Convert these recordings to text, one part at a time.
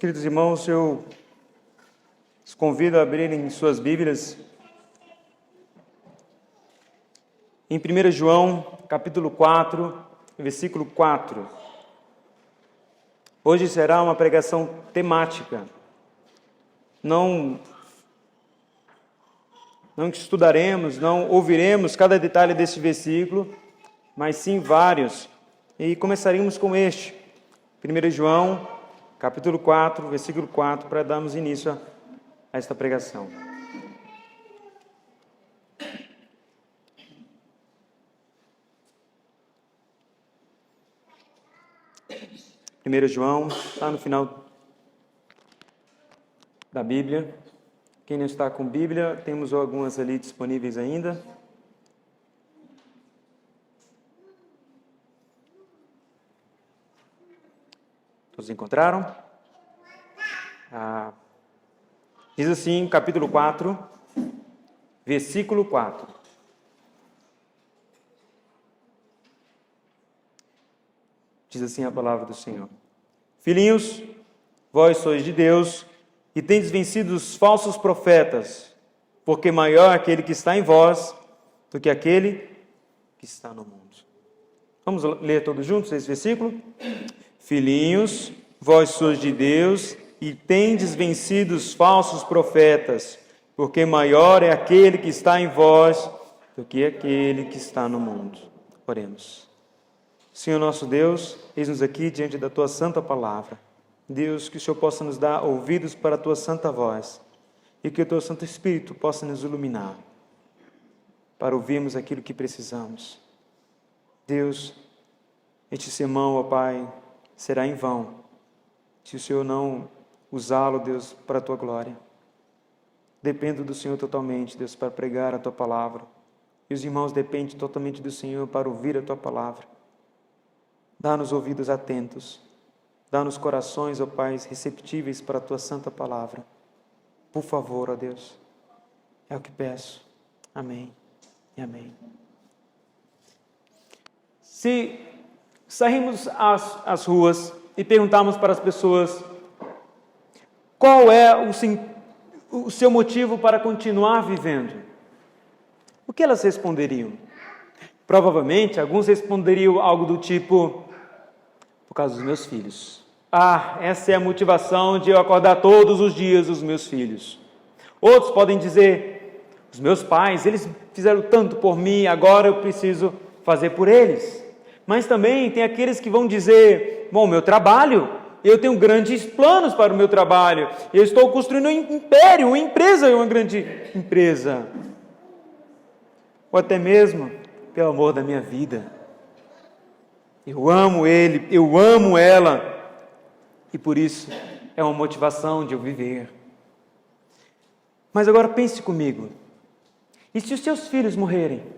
Queridos irmãos, eu os convido a abrirem suas Bíblias em 1 João, capítulo 4, versículo 4. Hoje será uma pregação temática. Não estudaremos, não ouviremos cada detalhe deste versículo, mas sim vários. E começaremos com este, 1 João, capítulo 4, versículo 4, para darmos início a esta pregação. Primeiro João, está no final da Bíblia. Quem não está com Bíblia, temos algumas ali disponíveis ainda. Todos encontraram? Diz assim, capítulo 4, versículo 4. Diz assim a palavra do Senhor. Filhinhos, vós sois de Deus e tendes vencido os falsos profetas, porque maior é aquele que está em vós do que aquele que está no mundo. Vamos ler todos juntos esse versículo? Filhinhos, vós sois de Deus e tendes vencido os falsos profetas, porque maior é aquele que está em vós do que aquele que está no mundo. Oremos. Senhor nosso Deus, eis-nos aqui diante da Tua santa palavra. Deus, que o Senhor possa nos dar ouvidos para a Tua santa voz e que o Teu Santo Espírito possa nos iluminar para ouvirmos aquilo que precisamos. Deus, este sermão, ó Pai, será em vão se o Senhor não usá-lo, Deus, para a Tua glória. Dependo do Senhor totalmente, Deus, para pregar a Tua palavra. E os irmãos dependem totalmente do Senhor para ouvir a Tua palavra. Dá-nos ouvidos atentos. Dá-nos corações, ó Pai, receptíveis para a Tua santa palavra. Por favor, ó Deus. É o que peço. Amém e amém. Se sairmos às ruas e perguntarmos para as pessoas qual é o seu motivo para continuar vivendo, o que elas responderiam? Provavelmente, alguns responderiam algo do tipo, por causa dos meus filhos. Essa é a motivação de eu acordar todos os dias os meus filhos. Outros podem dizer, os meus pais, eles fizeram tanto por mim, agora eu preciso fazer por eles. Mas também tem aqueles que vão dizer, bom, meu trabalho, eu tenho grandes planos para o meu trabalho, eu estou construindo um império, uma empresa, uma grande empresa. Ou até mesmo, pelo amor da minha vida. Eu amo ele, eu amo ela, e por isso é uma motivação de eu viver. Mas agora pense comigo, e se os seus filhos morrerem?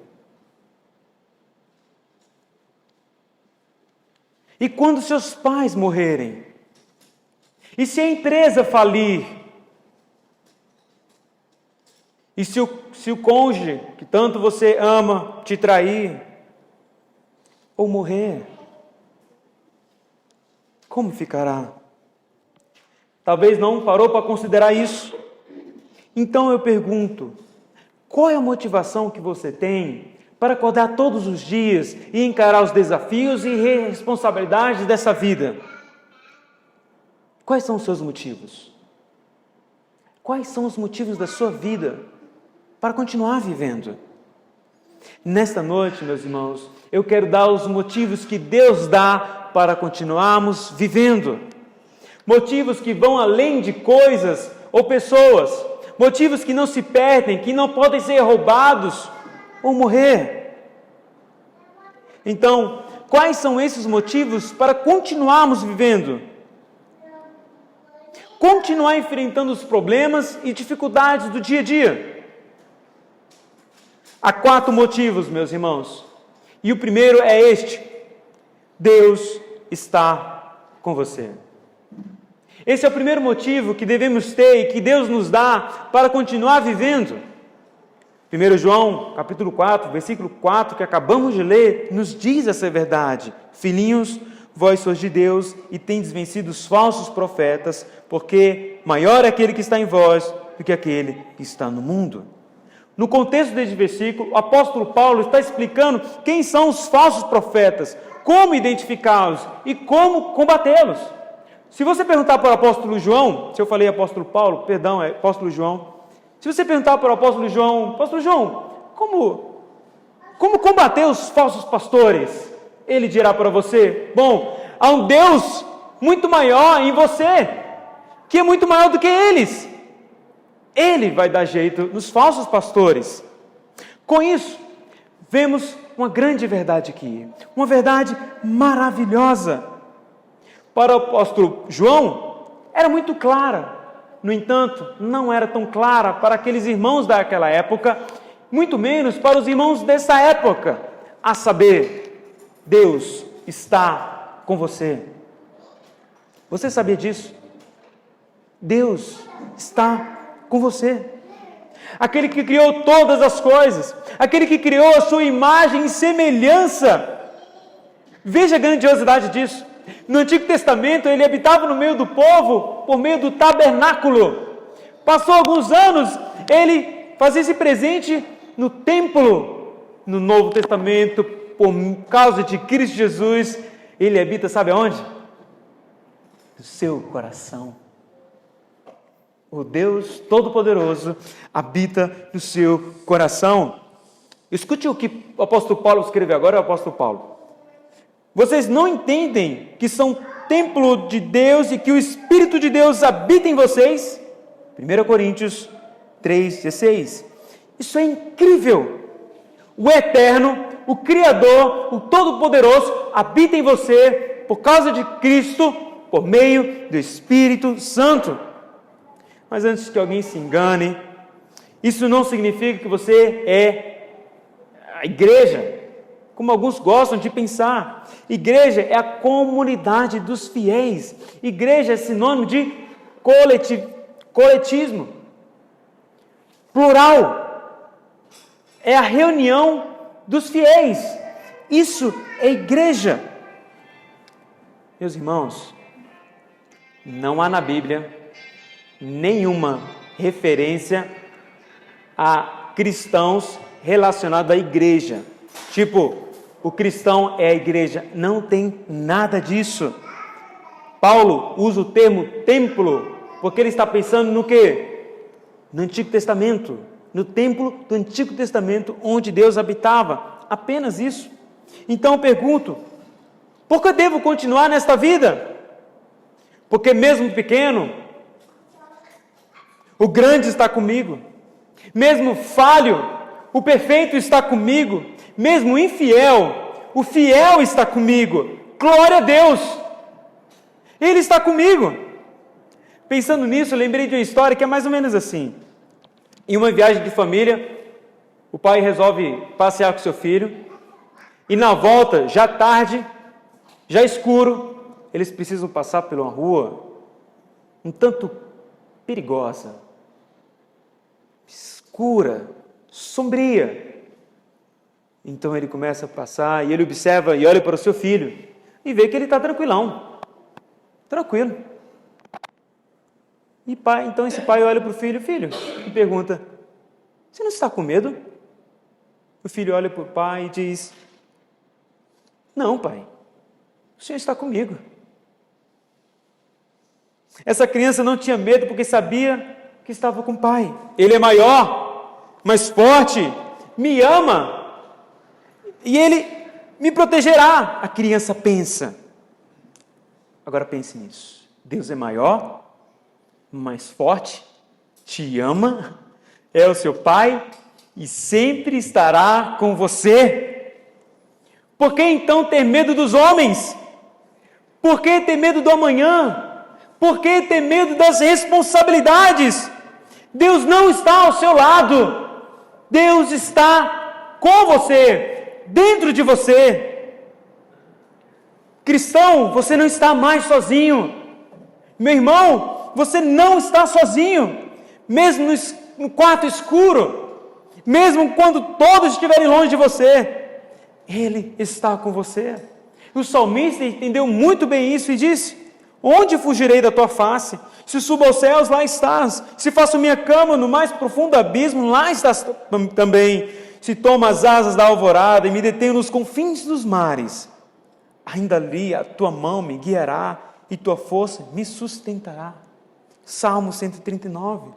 E quando seus pais morrerem? E se a empresa falir? E se o cônjuge, que tanto você ama, te trair? Ou morrer? Como ficará? Talvez não parou para considerar isso. Então eu pergunto, qual é a motivação que você tem para acordar todos os dias e encarar os desafios e responsabilidades dessa vida? Quais são os seus motivos? Quais são os motivos da sua vida para continuar vivendo? Nesta noite, meus irmãos, eu quero dar os motivos que Deus dá para continuarmos vivendo. Motivos que vão além de coisas ou pessoas. Motivos que não se perdem, que não podem ser roubados ou morrer. Então, quais são esses motivos para continuarmos vivendo? Continuar enfrentando os problemas e dificuldades do dia a dia. Há 4 motivos, meus irmãos. E o primeiro é este: Deus está com você. Esse é o primeiro motivo que devemos ter e que Deus nos dá para continuar vivendo. 1 João, capítulo 4, versículo 4, que acabamos de ler, nos diz essa verdade. Filhinhos, vós sois de Deus e tendes vencido os falsos profetas, porque maior é aquele que está em vós do que aquele que está no mundo. No contexto deste versículo, o apóstolo Paulo está explicando quem são os falsos profetas, como identificá-los e como combatê-los. Se você perguntar para o apóstolo João, se eu falei apóstolo Paulo, perdão, é apóstolo João. Se você perguntar para o apóstolo João, como combater os falsos pastores? Ele dirá para você, bom, há um Deus muito maior em você, que é muito maior do que eles. Ele vai dar jeito nos falsos pastores. Com isso, vemos uma grande verdade aqui, uma verdade maravilhosa. Para o apóstolo João, era muito clara. No entanto, não era tão clara para aqueles irmãos daquela época, muito menos para os irmãos dessa época, a saber, Deus está com você. Você sabia disso? Deus está com você. Aquele que criou todas as coisas, aquele que criou a sua imagem e semelhança. Veja a grandiosidade disso. No Antigo Testamento, ele habitava no meio do povo por meio do tabernáculo. Passou alguns anos, ele fazia esse presente no templo. No Novo Testamento, por causa de Cristo Jesus, ele habita, sabe aonde? No seu coração. O Deus Todo-Poderoso habita no seu coração. Escute o que o apóstolo Paulo escreveu agora, o apóstolo Paulo. Vocês não entendem que são templo de Deus e que o Espírito de Deus habita em vocês? 1 Coríntios 3,16. Isso é incrível. O Eterno, o Criador, o Todo-Poderoso habita em você por causa de Cristo, por meio do Espírito Santo. Mas antes que alguém se engane, isso não significa que você é a igreja, como alguns gostam de pensar. Igreja é a comunidade dos fiéis. Igreja é sinônimo de coletismo. Plural. É a reunião dos fiéis. Isso é igreja. Meus irmãos, não há na Bíblia nenhuma referência a cristãos relacionados à igreja. Tipo, o cristão é a igreja. Não tem nada disso. Paulo usa o termo templo, porque ele está pensando no quê? No Antigo Testamento. No templo do Antigo Testamento, onde Deus habitava. Apenas isso. Então eu pergunto, por que eu devo continuar nesta vida? Porque mesmo pequeno, o grande está comigo. Mesmo falho, o perfeito está comigo. Mesmo infiel, o fiel está comigo. Glória a Deus! Ele está comigo. Pensando nisso, eu lembrei de uma história que é mais ou menos assim. Em uma viagem de família, o pai resolve passear com seu filho. E na volta, já tarde, já escuro, eles precisam passar por uma rua um tanto perigosa, escura, sombria. Então ele começa a passar e ele observa e olha para o seu filho e vê que ele está tranquilão, tranquilo. E então esse pai olha para o filho e pergunta, você não está com medo? O filho olha para o pai e diz, não, pai, o Senhor está comigo. Essa criança não tinha medo porque sabia que estava com o pai. Ele é maior, mais forte, me ama e ele me protegerá. A criança pensa. Agora pense nisso. Deus é maior, mais forte, te ama, é o seu pai e sempre estará com você. Por que então ter medo dos homens? Por que ter medo do amanhã? Por que ter medo das responsabilidades? Deus não está ao seu lado. Deus está com você, dentro de você. Cristão, você não está mais sozinho. Meu irmão, você não está sozinho. Mesmo no quarto escuro, mesmo quando todos estiverem longe de você, Ele está com você. O salmista entendeu muito bem isso e disse: onde fugirei da tua face? Se subo aos céus, lá estás. Se faço minha cama no mais profundo abismo, lá estás também. Se tomo as asas da alvorada e me detenho nos confins dos mares, ainda ali a tua mão me guiará e tua força me sustentará. Salmo 139.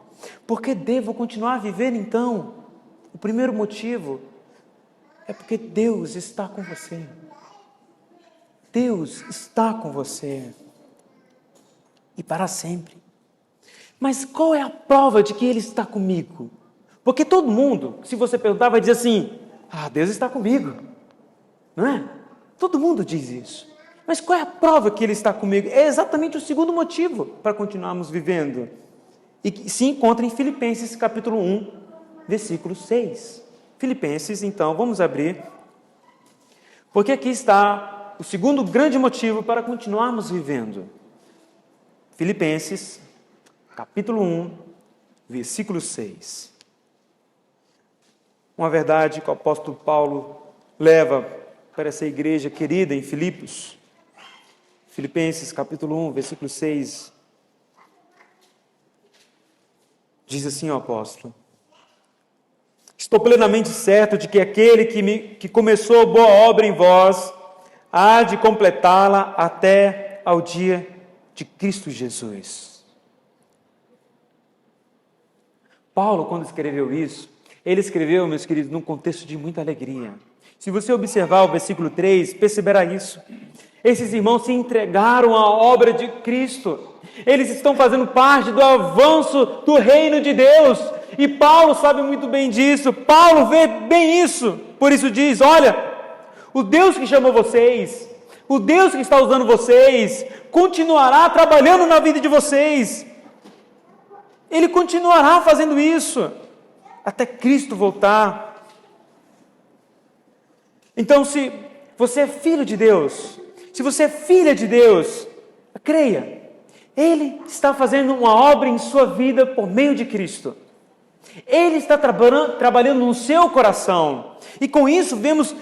Por que devo continuar a viver então? O primeiro motivo é porque Deus está com você. Deus está com você. E para sempre. Mas qual é a prova de que Ele está comigo? Porque todo mundo, se você perguntar, vai dizer assim: Deus está comigo. Não é? Todo mundo diz isso. Mas qual é a prova que Ele está comigo? É exatamente o segundo motivo para continuarmos vivendo. E que se encontra em Filipenses capítulo 1, versículo 6. Filipenses, então, vamos abrir. Porque aqui está o segundo grande motivo para continuarmos vivendo. Filipenses, capítulo 1, versículo 6. Uma verdade que o apóstolo Paulo leva para essa igreja querida em Filipos. Filipenses, capítulo 1, versículo 6. Diz assim o apóstolo: estou plenamente certo de que aquele que começou boa obra em vós há de completá-la até ao dia de Cristo Jesus. Paulo, quando escreveu isso, ele escreveu, meus queridos, num contexto de muita alegria. Se você observar o versículo 3, perceberá isso. Esses irmãos se entregaram à obra de Cristo. Eles estão fazendo parte do avanço do reino de Deus. E Paulo sabe muito bem disso. Paulo vê bem isso. Por isso diz: olha, o Deus que chamou vocês, o Deus que está usando vocês, continuará trabalhando na vida de vocês. Ele continuará fazendo isso até Cristo voltar. Então, se você é filho de Deus, se você é filha de Deus, creia, Ele está fazendo uma obra em sua vida por meio de Cristo. Ele está trabalhando no seu coração. E com isso vemos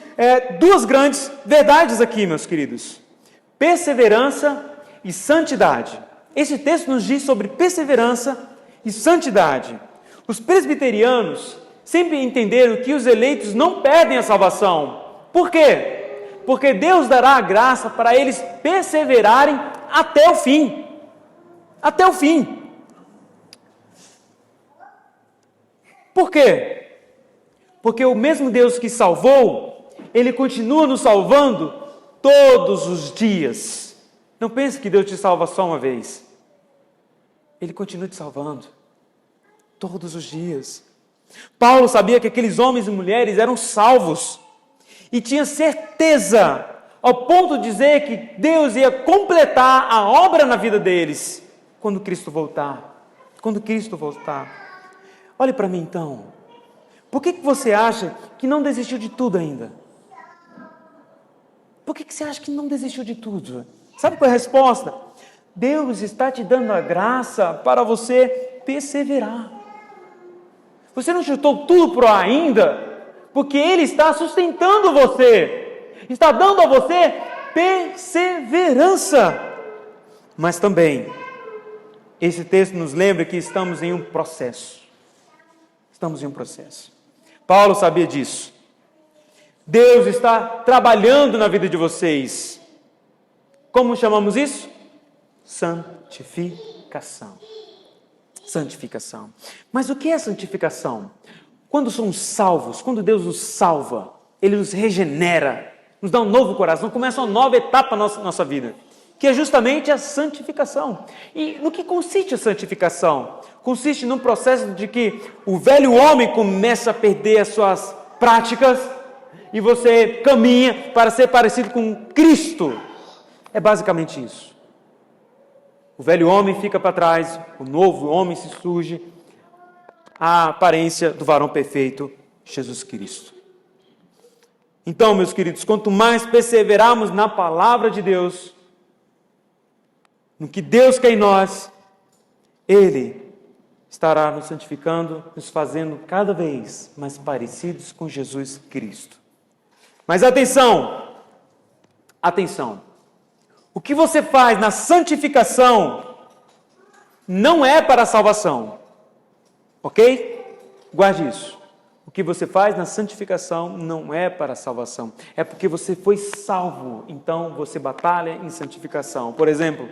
duas grandes verdades aqui, meus queridos: perseverança e santidade. Esse texto nos diz sobre perseverança e santidade. Os presbiterianos sempre entenderam que os eleitos não perdem a salvação. Por quê? Porque Deus dará a graça para eles perseverarem até o fim. Até o fim. Por quê? Porque o mesmo Deus que salvou, Ele continua nos salvando todos os dias. Não pense que Deus te salva só uma vez. Ele continua te salvando todos os dias. Paulo sabia que aqueles homens e mulheres eram salvos e tinha certeza, ao ponto de dizer que Deus ia completar a obra na vida deles quando Cristo voltar. Quando Cristo voltar. Olhe para mim então. Por que você acha que não desistiu de tudo ainda? Por que você acha que não desistiu de tudo? Sabe qual é a resposta? Deus está te dando a graça para você perseverar. Você não chutou tudo para o ar ainda, porque Ele está sustentando você. Está dando a você perseverança. Mas também, esse texto nos lembra que estamos em um processo. Estamos em um processo. Paulo sabia disso. Deus está trabalhando na vida de vocês. Como chamamos isso? Santificação. Santificação. Mas o que é santificação? Quando somos salvos, quando Deus nos salva, Ele nos regenera, nos dá um novo coração, começa uma nova etapa na nossa vida, que é justamente a santificação. E no que consiste a santificação? Consiste num processo de que o velho homem começa a perder as suas práticas e você caminha para ser parecido com Cristo. É basicamente isso. O velho homem fica para trás, o novo homem se surge, a aparência do varão perfeito, Jesus Cristo. Então, meus queridos, quanto mais perseverarmos na palavra de Deus, no que Deus quer em nós, Ele estará nos santificando, nos fazendo cada vez mais parecidos com Jesus Cristo. Mas atenção! Atenção. O que você faz na santificação não é para a salvação. Ok? Guarde isso. O que você faz na santificação não é para a salvação. É porque você foi salvo. Então você batalha em santificação. Por exemplo,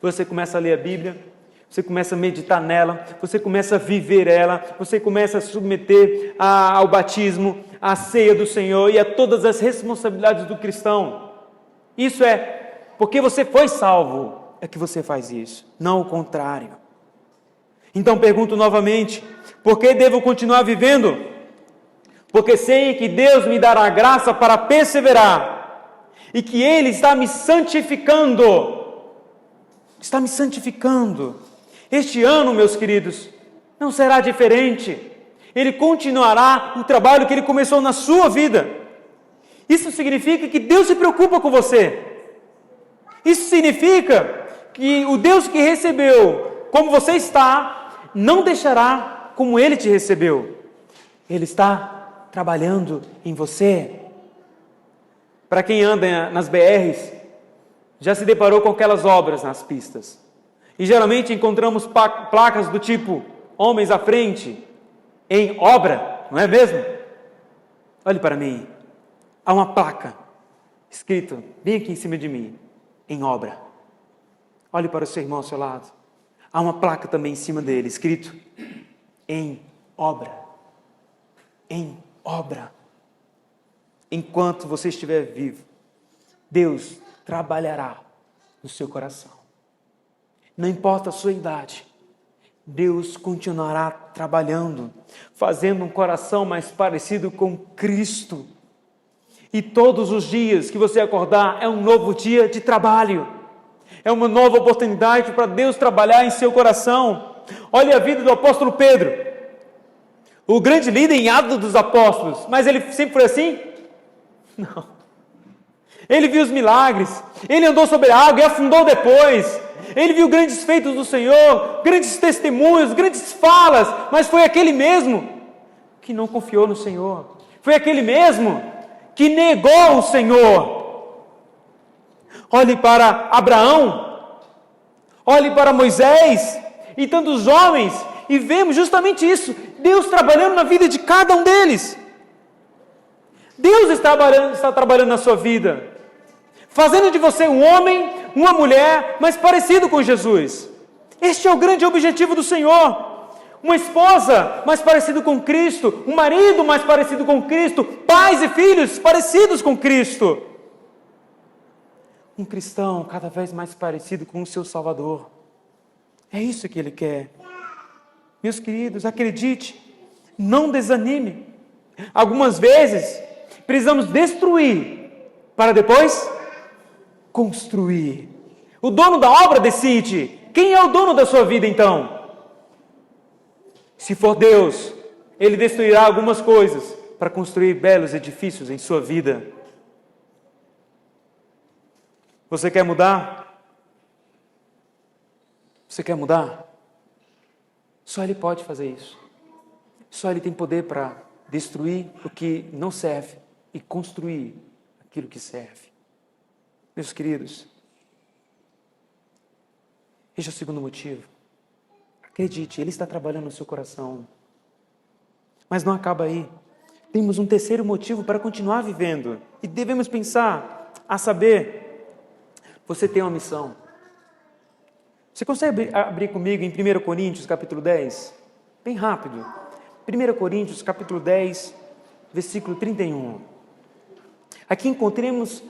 você começa a ler a Bíblia, você começa a meditar nela, você começa a viver ela, você começa a submeter ao batismo, à ceia do Senhor e a todas as responsabilidades do cristão. Isso é porque você foi salvo, é que você faz isso, não o contrário. Então pergunto novamente, por que devo continuar vivendo? Porque sei que Deus me dará graça para perseverar e que Ele está me santificando. Está me santificando. Este ano, meus queridos, não será diferente. Ele continuará o trabalho que Ele começou na sua vida. Isso significa que Deus se preocupa com você. Isso significa que o Deus que recebeu como você está, não deixará como Ele te recebeu. Ele está trabalhando em você. Para quem anda nas BRs, já se deparou com aquelas obras nas pistas. E geralmente encontramos placas do tipo, homens à frente, em obra, não é mesmo? Olhe para mim, há uma placa escrita bem aqui em cima de mim, em obra. Olhe para o seu irmão ao seu lado, há uma placa também em cima dele, escrito, em obra. Em obra. Enquanto você estiver vivo, Deus trabalhará no seu coração. Não importa a sua idade, Deus continuará trabalhando, fazendo um coração mais parecido com Cristo. E todos os dias que você acordar é um novo dia de trabalho. É uma nova oportunidade para Deus trabalhar em seu coração. Olha a vida do apóstolo Pedro, o grande líder em Atos dos Apóstolos. Mas ele sempre foi assim? Não. Ele viu os milagres, ele andou sobre a água e afundou depois. Ele viu grandes feitos do Senhor, grandes testemunhos, grandes falas, mas foi aquele mesmo que não confiou no Senhor. Foi aquele mesmo que negou o Senhor. Olhe para Abraão, olhe para Moisés e tantos homens e vemos justamente isso, Deus trabalhando na vida de cada um deles. Deus está trabalhando na sua vida, fazendo de você um homem, uma mulher mais parecido com Jesus. Este é o grande objetivo do Senhor. Uma esposa mais parecida com Cristo, um marido mais parecido com Cristo, pais e filhos parecidos com Cristo. Um cristão cada vez mais parecido com o seu Salvador. É isso que Ele quer. Meus queridos, acredite, não desanime. Algumas vezes precisamos destruir para depois construir. O dono da obra decide. Quem é o dono da sua vida então? Se for Deus, Ele destruirá algumas coisas para construir belos edifícios em sua vida. Você quer mudar? Você quer mudar? Só Ele pode fazer isso. Só Ele tem poder para destruir o que não serve e construir aquilo que serve. Meus queridos, este é o segundo motivo. Acredite, Ele está trabalhando no seu coração. Mas não acaba aí. Temos um terceiro motivo para continuar vivendo. E devemos pensar, a saber, você tem uma missão. Você consegue abrir comigo em 1 Coríntios capítulo 10? Bem rápido. 1 Coríntios capítulo 10, versículo 31. Aqui encontramos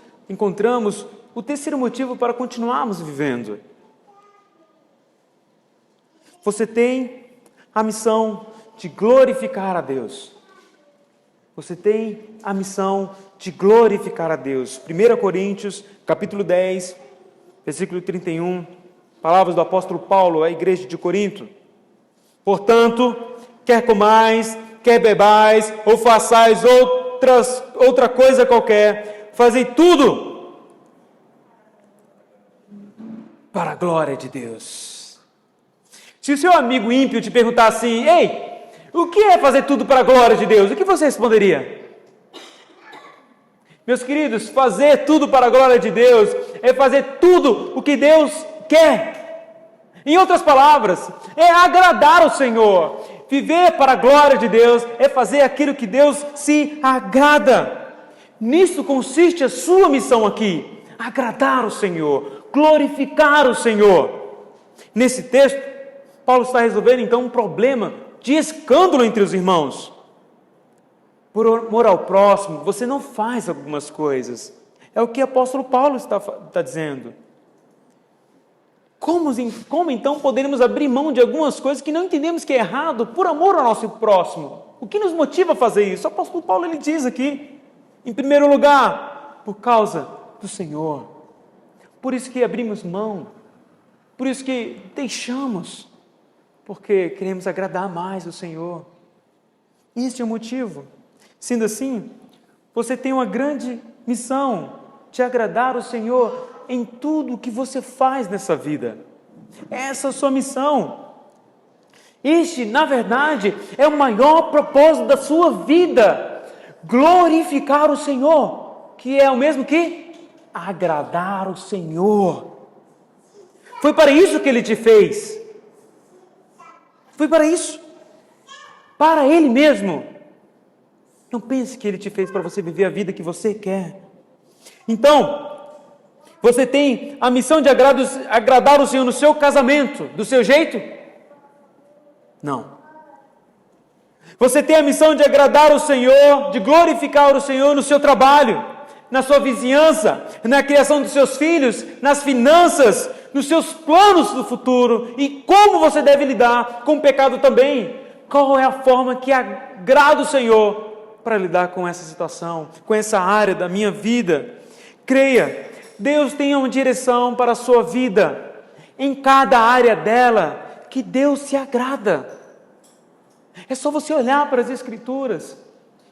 o terceiro motivo para continuarmos vivendo. Você tem a missão de glorificar a Deus. Você tem a missão de glorificar a Deus. 1 Coríntios, capítulo 10, versículo 31, palavras do apóstolo Paulo à igreja de Corinto. Portanto, quer comais, quer bebais, ou façais outra coisa qualquer, fazei tudo para a glória de Deus. Se o seu amigo ímpio te perguntar assim, ei, o que é fazer tudo para a glória de Deus? O que você responderia? Meus queridos, fazer tudo para a glória de Deus é fazer tudo o que Deus quer. Em outras palavras, é agradar o Senhor. Viver para a glória de Deus é fazer aquilo que Deus se agrada. Nisso consiste a sua missão aqui: agradar o Senhor, glorificar o Senhor. Nesse texto, Paulo está resolvendo então um problema de escândalo entre os irmãos. Por amor ao próximo, você não faz algumas coisas. É o que o apóstolo Paulo está dizendo. Como então poderemos abrir mão de algumas coisas que não entendemos que é errado por amor ao nosso próximo? O que nos motiva a fazer isso? O apóstolo Paulo ele diz aqui, em primeiro lugar, por causa do Senhor. Por isso que abrimos mão, por isso que deixamos, porque queremos agradar mais o Senhor. Este é o motivo. Sendo assim, você tem uma grande missão de agradar o Senhor em tudo o que você faz nessa vida. Essa é a sua missão. Este, na verdade, é o maior propósito da sua vida: glorificar o Senhor, que é o mesmo que agradar o Senhor. Foi para isso que Ele te fez. Foi para isso. Para Ele mesmo. Não pense que Ele te fez para você viver a vida que você quer. Então, você tem a missão de agradar o Senhor no seu casamento, do seu jeito? Não. Você tem a missão de agradar o Senhor, de glorificar o Senhor no seu trabalho, na sua vizinhança, na criação dos seus filhos, nas finanças, nos seus planos do futuro e como você deve lidar com o pecado também. Qual é a forma que agrada o Senhor para lidar com essa situação, com essa área da minha vida? Creia, Deus tem uma direção para a sua vida, em cada área dela, que Deus se agrada. É só você olhar para as Escrituras,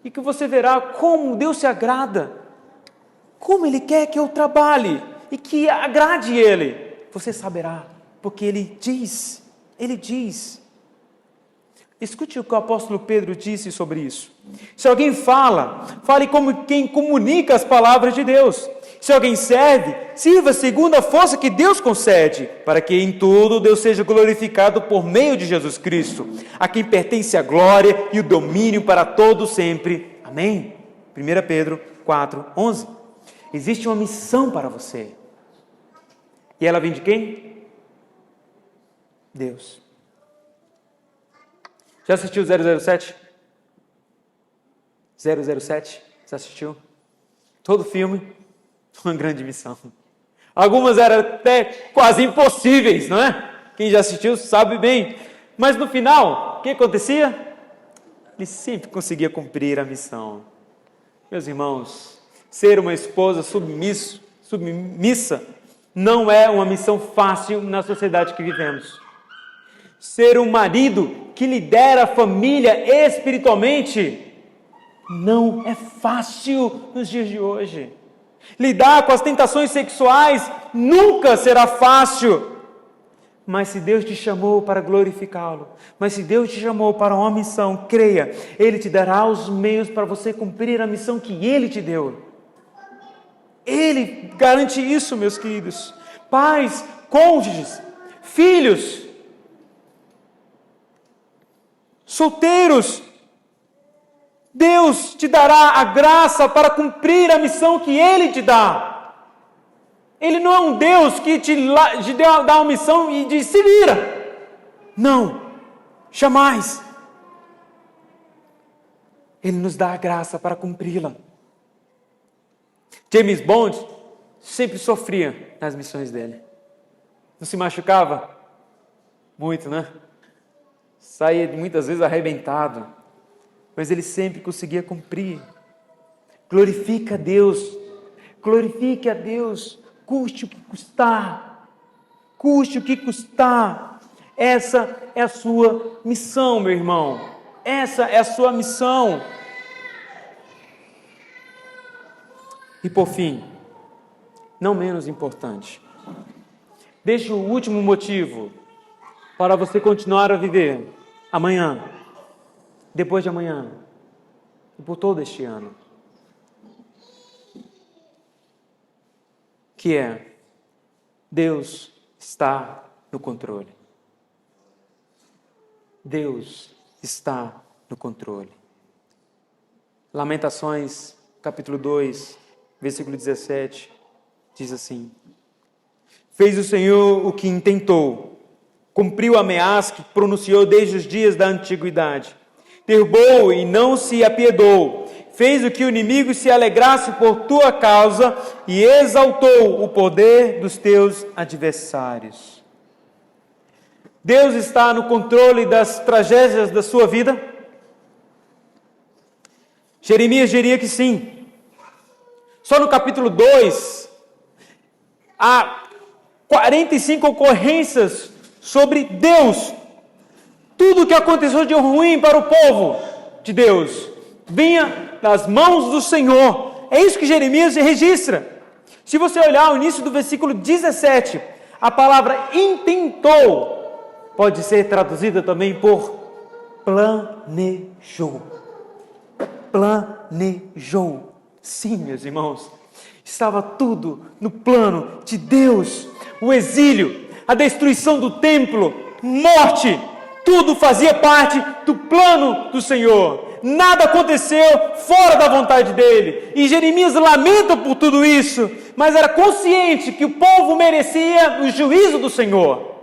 e que você verá como Deus se agrada, como Ele quer que eu trabalhe, e que agrade Ele. Você saberá, porque Ele diz. Escute o que o apóstolo Pedro disse sobre isso. Se alguém fale como quem comunica as palavras de Deus. Se alguém serve, sirva segundo a força que Deus concede, para que em tudo Deus seja glorificado por meio de Jesus Cristo, a quem pertence a glória e o domínio para todo sempre. Amém? 1 Pedro 4:11. Existe uma missão para você. E ela vem de quem? Deus. Já assistiu 007? 007? Você assistiu? Todo filme, uma grande missão. Algumas eram até quase impossíveis, não é? Quem já assistiu sabe bem. Mas no final, o que acontecia? Ele sempre conseguia cumprir a missão. Meus irmãos, ser uma esposa submissa não é uma missão fácil na sociedade que vivemos. Ser um marido que lidera a família espiritualmente não é fácil nos dias de hoje. Lidar com as tentações sexuais nunca será fácil. Mas se Deus te chamou para glorificá-lo, mas se Deus te chamou para uma missão, creia, Ele te dará os meios para você cumprir a missão que Ele te deu. Ele garante isso, meus queridos. Pais, cônjuges, filhos, solteiros, Deus te dará a graça para cumprir a missão que Ele te dá. Ele não é um Deus que te dá uma missão e diz, se vira. Não, jamais. Ele nos dá a graça para cumpri-la. James Bond sempre sofria nas missões dele. Não se machucava? Muito, né? Saía muitas vezes arrebentado. Mas ele sempre conseguia cumprir. Glorifique a Deus. Glorifique a Deus. Custe o que custar. Custe o que custar. Essa é a sua missão, meu irmão. Essa é a sua missão. E por fim, não menos importante, deixe o último motivo para você continuar a viver amanhã, depois de amanhã e por todo este ano. que é: Deus está no controle. Deus está no controle. Lamentações, capítulo 2, versículo 17, diz assim: Fez o Senhor o que intentou, cumpriu a ameaça que pronunciou desde os dias da antiguidade. Derrubou e não se apiedou, fez o que o inimigo se alegrasse por tua causa e exaltou o poder dos teus adversários. Deus está no controle das tragédias da sua vida? Jeremias diria que sim. Só no capítulo 2, há 45 ocorrências sobre Deus. Tudo o que aconteceu de ruim para o povo de Deus vinha das mãos do Senhor. É isso que Jeremias registra. Se você olhar o início do versículo 17, a palavra intentou pode ser traduzida também por planejou. Planejou. Sim, meus irmãos, estava tudo no plano de Deus. O exílio, a destruição do templo, morte, tudo fazia parte do plano do Senhor. Nada aconteceu fora da vontade dele. E Jeremias lamenta por tudo isso, mas era consciente que o povo merecia o juízo do Senhor.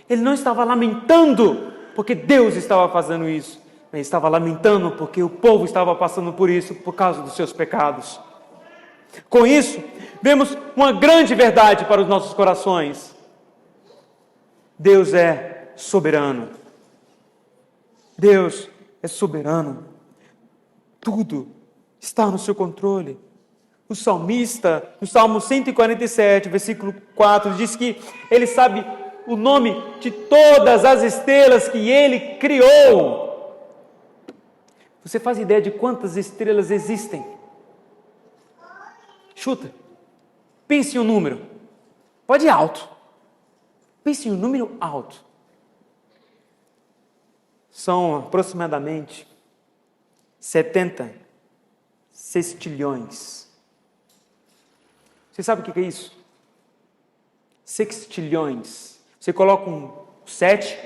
Ele não estava lamentando porque Deus estava fazendo isso. Ele estava lamentando porque o povo estava passando por isso por causa dos seus pecados. Com isso, vemos uma grande verdade para os nossos corações. Deus é soberano. Deus é soberano. Tudo está no seu controle. O salmista, no Salmo 147, versículo 4, diz que ele sabe o nome de todas as estrelas que ele criou. Você faz ideia de quantas estrelas existem? Chuta. Pense em um número. Pode ir alto. Pense em um número alto. São aproximadamente 70 sextilhões. Você sabe o que é isso? Sextilhões. Você coloca um 7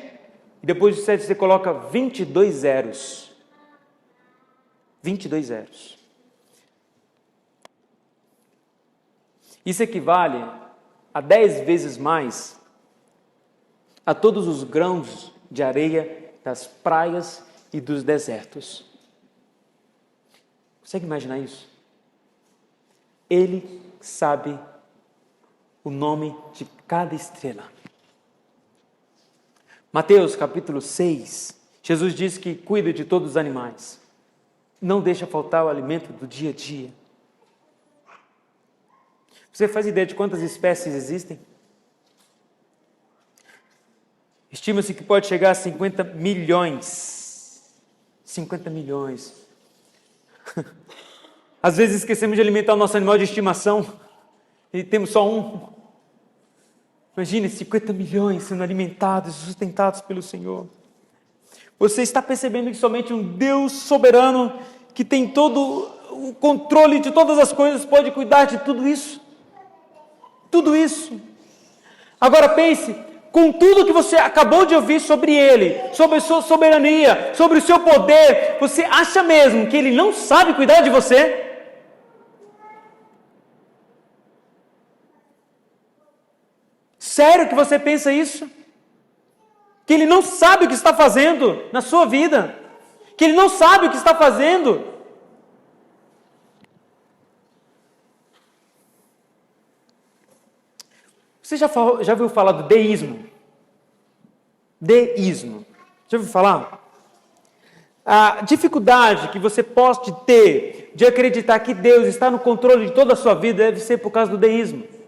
e depois do 7 você coloca 22 zeros. 22 zeros. Isso equivale a 10 vezes mais a todos os grãos de areia das praias e dos desertos. Consegue imaginar isso? Ele sabe o nome de cada estrela. Mateus capítulo 6, Jesus diz que cuida de todos os animais. Não deixa faltar o alimento do dia a dia. Você faz ideia de quantas espécies existem? Estima-se que pode chegar a 50 milhões. 50 milhões. Às vezes esquecemos de alimentar o nosso animal de estimação e temos só um. Imagine 50 milhões sendo alimentados e sustentados pelo Senhor. Você está percebendo que somente um Deus soberano, que tem todo o controle de todas as coisas, pode cuidar de tudo isso? Tudo isso. Agora pense, com tudo que você acabou de ouvir sobre Ele, sobre a sua soberania, sobre o seu poder, você acha mesmo que Ele não sabe cuidar de você? Sério que você pensa isso? Que Ele não sabe o que está fazendo na sua vida? Que Ele não sabe o que está fazendo? Você já ouviu falar do deísmo? Deísmo. Já ouviu falar? A dificuldade que você pode ter de acreditar que Deus está no controle de toda a sua vida deve ser por causa do deísmo.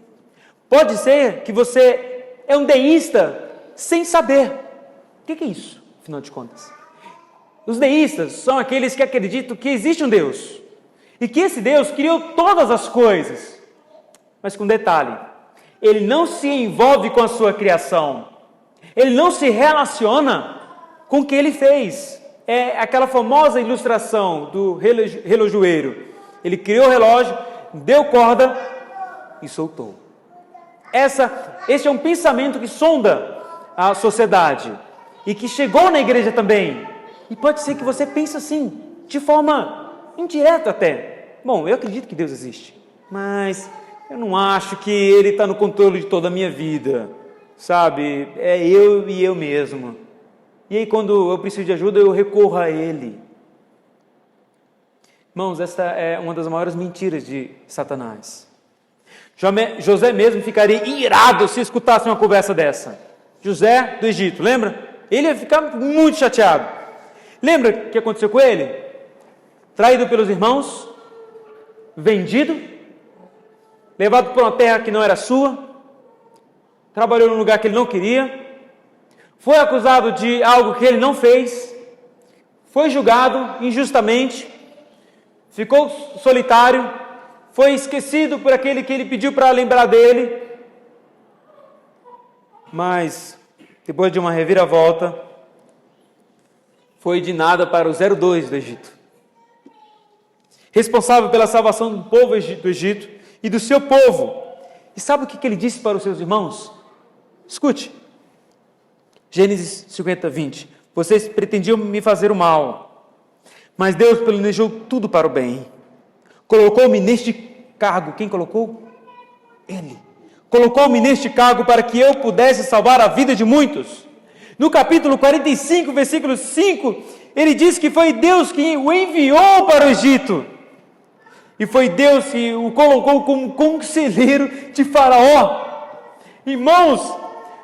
Pode ser que você é um deísta sem saber. O que é isso, afinal de contas? Os deístas são aqueles que acreditam que existe um Deus e que esse Deus criou todas as coisas. Mas com detalhe, Ele não se envolve com a sua criação. Ele não se relaciona com o que Ele fez. É aquela famosa ilustração do relojoeiro. Ele criou o relógio, deu corda e soltou. Esse é um pensamento que sonda a sociedade e que chegou na igreja também. E pode ser que você pense assim, de forma indireta até. Bom, eu acredito que Deus existe, mas eu não acho que Ele está no controle de toda a minha vida, sabe? É eu e eu mesmo. E aí quando eu preciso de ajuda, eu recorro a Ele. Irmãos, esta é uma das maiores mentiras de Satanás. José mesmo ficaria irado se escutasse uma conversa dessa. José do Egito, lembra? Ele ia ficar muito chateado. Lembra o que aconteceu com ele? Traído pelos irmãos, vendido, levado para uma terra que não era sua, trabalhou num lugar que ele não queria, foi acusado de algo que ele não fez, foi julgado injustamente, ficou solitário, foi esquecido por aquele que ele pediu para lembrar dele, mas depois de uma reviravolta, foi de nada para o 02 do Egito. Responsável pela salvação do povo do Egito e do seu povo. E sabe o que ele disse para os seus irmãos? Escute. Gênesis 50, 20. Vocês pretendiam me fazer o mal, mas Deus planejou tudo para o bem. Colocou-me neste cargo. Quem colocou? Ele. Colocou-me neste cargo para que eu pudesse salvar a vida de muitos. No capítulo 45, versículo 5, ele diz que foi Deus que o enviou para o Egito. E foi Deus que o colocou como conselheiro de Faraó. Irmãos,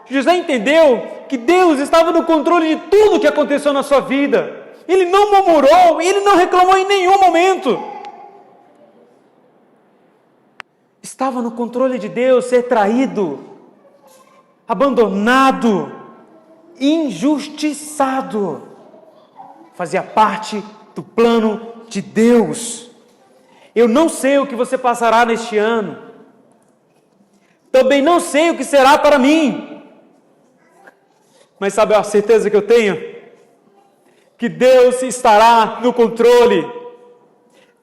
José entendeu que Deus estava no controle de tudo que aconteceu na sua vida. Ele não murmurou, ele não reclamou em nenhum momento. Estava no controle de Deus ser traído, abandonado, injustiçado. Fazia parte do plano de Deus. Eu não sei o que você passará neste ano. Também não sei o que será para mim. Mas sabe a certeza que eu tenho? Que Deus estará no controle.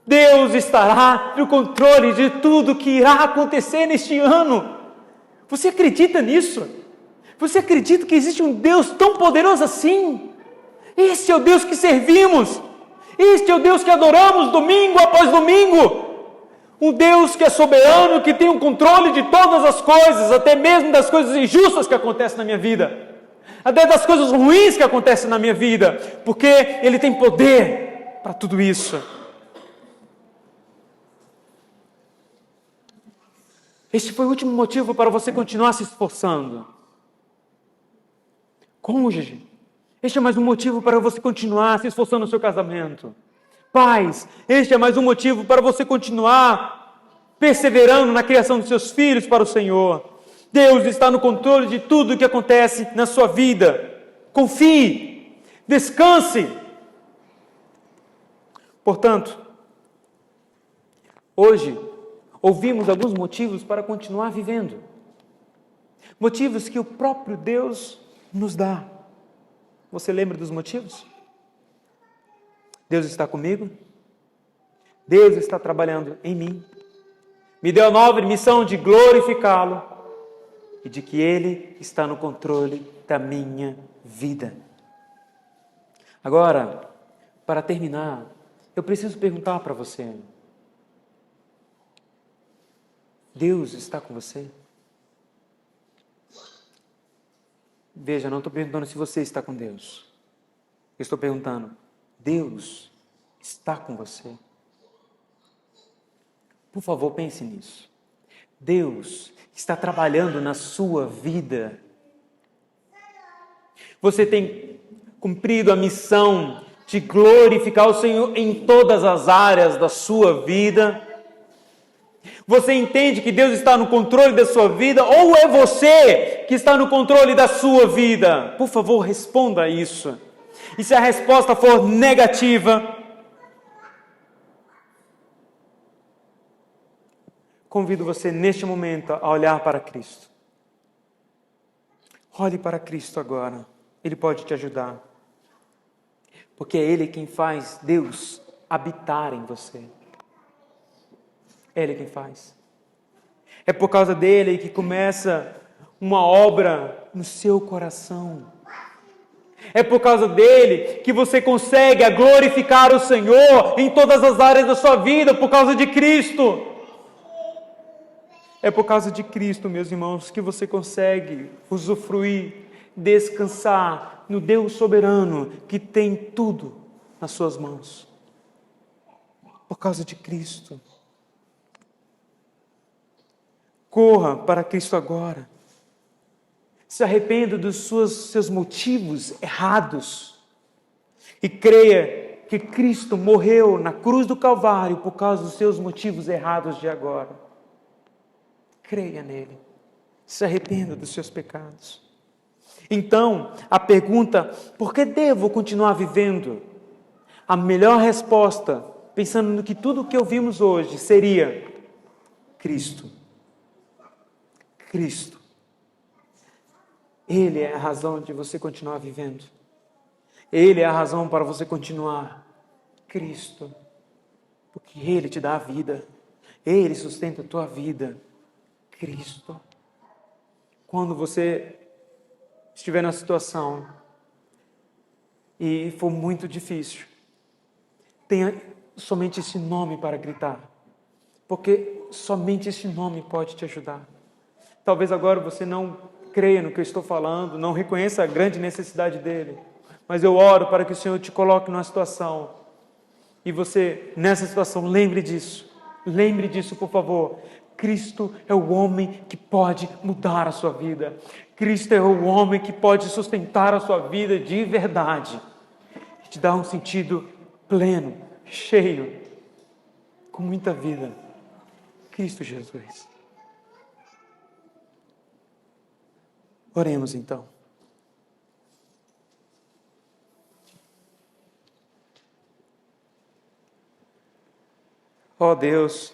Deus estará no controle de tudo que irá acontecer neste ano. Você acredita nisso? Você acredita que existe um Deus tão poderoso assim? Este é o Deus que servimos. Este é o Deus que adoramos domingo após domingo. Um Deus que é soberano, que tem o controle de todas as coisas, até mesmo das coisas injustas que acontecem na minha vida. Até das coisas ruins que acontecem na minha vida. Porque Ele tem poder para tudo isso. Este foi o último motivo para você continuar se esforçando. Cônjuge, este é mais um motivo para você continuar se esforçando no seu casamento. Pais, este é mais um motivo para você continuar perseverando na criação dos seus filhos para o Senhor. Deus está no controle de tudo o que acontece na sua vida. Confie, descanse. Portanto, hoje, ouvimos alguns motivos para continuar vivendo. Motivos que o próprio Deus nos dá. Você lembra dos motivos? Deus está comigo. Deus está trabalhando em mim. Me deu a nova missão de glorificá-lo e de que Ele está no controle da minha vida. Agora, para terminar, eu preciso perguntar para você. Deus está com você? Veja, não estou perguntando se você está com Deus. Eu estou perguntando, Deus está com você? Por favor, pense nisso. Deus está trabalhando na sua vida. Você tem cumprido a missão de glorificar o Senhor em todas as áreas da sua vida. Você entende que Deus está no controle da sua vida ou é você que está no controle da sua vida? Por favor, responda a isso. E se a resposta for negativa, convido você neste momento a olhar para Cristo. Olhe para Cristo agora. Ele pode te ajudar. Porque é Ele quem faz Deus habitar em você. É Ele quem faz. É por causa dele que começa uma obra no seu coração. É por causa dele que você consegue glorificar o Senhor em todas as áreas da sua vida, por causa de Cristo. É por causa de Cristo, meus irmãos, que você consegue usufruir, descansar no Deus soberano que tem tudo nas suas mãos. Por causa de Cristo. Corra para Cristo agora. Se arrependa dos seus motivos errados. E creia que Cristo morreu na cruz do Calvário por causa dos seus motivos errados de agora. Creia nele. Se arrependa dos seus pecados. Então, a pergunta, por que devo continuar vivendo? A melhor resposta, pensando no que tudo o que ouvimos hoje, seria Cristo. Cristo. Ele é a razão de você continuar vivendo. Ele é a razão para você continuar. Cristo. Porque Ele te dá a vida. Ele sustenta a tua vida. Cristo. Quando você estiver na situação e for muito difícil, tenha somente esse nome para gritar. Porque somente esse nome pode te ajudar. Talvez agora você não creia no que eu estou falando, não reconheça a grande necessidade dele. Mas eu oro para que o Senhor te coloque numa situação. E você, nessa situação, lembre disso. Lembre disso, por favor. Cristo é o homem que pode mudar a sua vida. Cristo é o homem que pode sustentar a sua vida de verdade. E te dar um sentido pleno, cheio, com muita vida. Cristo Jesus. Oremos então. Ó Deus,